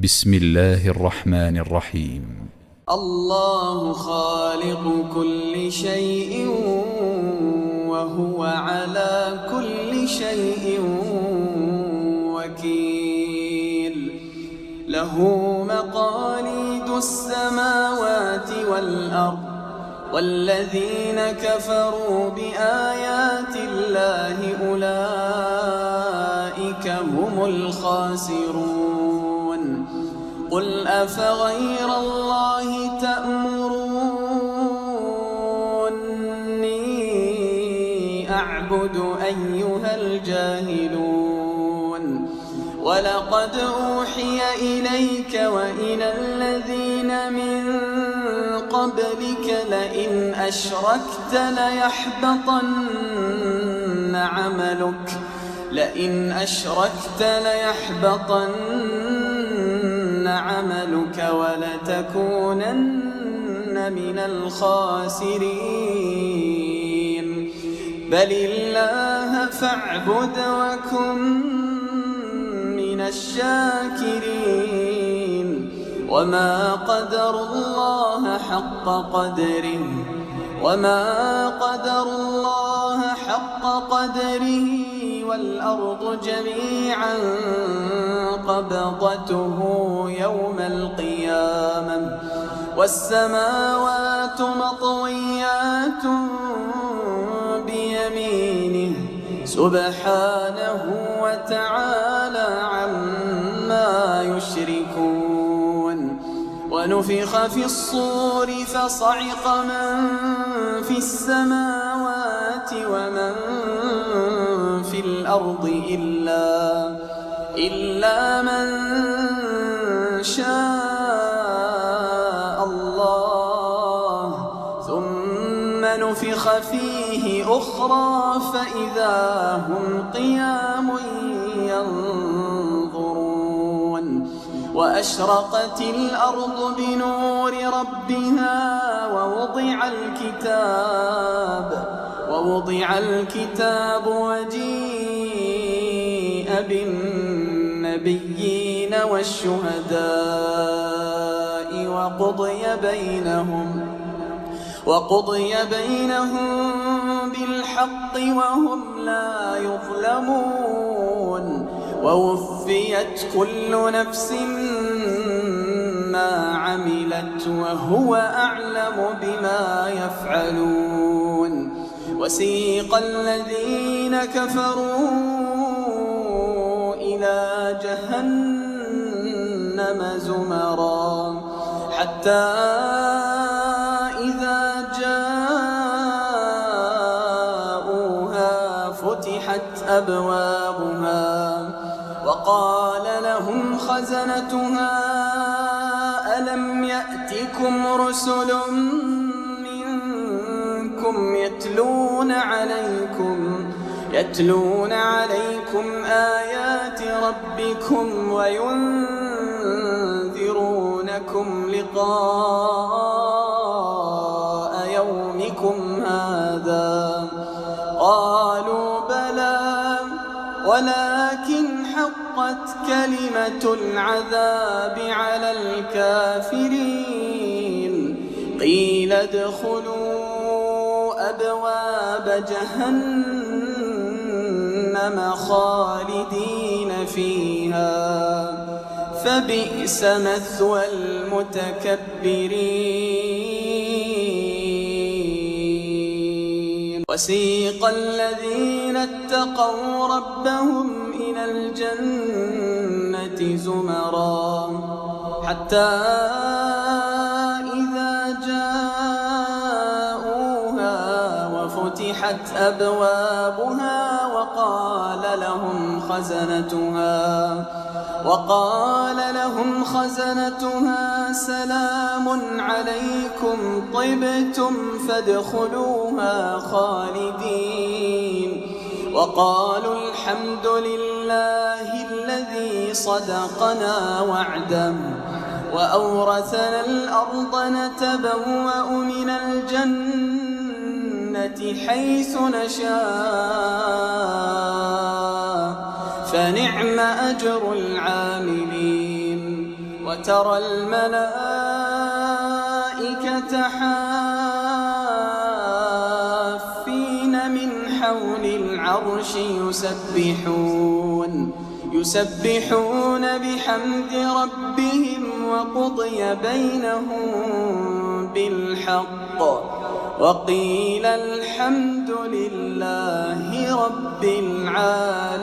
بسم الله الرحمن الرحيم. الله خالق كل شيء وهو على كل شيء وكيل. له مقاليد السماوات والأرض، والذين كفروا بآيات الله أولئك هم الخاسرون. قل أفغير الله تأمروني أعبد أيها الجاهلون؟ ولقد أوحي إليك وإلى الذين من قبلك لئن أشركت ليحبطن عملك ولتكونن من الخاسرين. بل الله فاعبد وكن من الشاكرين. وما قدروا الله حق قدره والأرض جميعا قبضته يوم القيامة والسماوات مطويات بيمينه سبحانه وتعالى عما يشركون. ونفخ في الصور فصعق من في السماوات ومن في الأرض إلا من شاء الله، ثم نفخ فيه أخرى فإذا هم قيام ينظرون. وأشرقت الأرض بنور ربها ووضع الكتاب وجيء بالنبيين والشهداء وقضي بينهم بالحق وهم لا يظلمون. ووفيت كل نفس ما عملت وهو أعلم بما يفعلون. وسيق الذين كفروا إلى جهنم زمرا حتى إذا جاءوها فتحت أبوابها وقال لهم خزنتها ألم يأتكم رسل منكم يتلون عليكم آيات ربكم وينذرونكم لقاء يومكم هذا؟ قالوا بلى ولكن حقت كلمة العذاب على الكافرين. قيل ادخلوا أبواب جهنم خالدين فيها فبئس مثوى المتكبرين. وسيق الذين اتقوا ربهم إلى الجنة زمرا حتى إذا جاءوها وفتحت أبوابها وقال لهم خزنتها سلام عليكم طبتم فادخلوها خالدين. وقالوا الحمد لله الذي صدقنا وعده وأورثنا الأرض نتبوأ من الجنة حيث نشاء فنعم أجر العاملين. وترى الملائكة حافين من حول العرش يسبحون بحمد ربهم وقضي بينهم بالحق وقيل الحمد لله رب العالمين.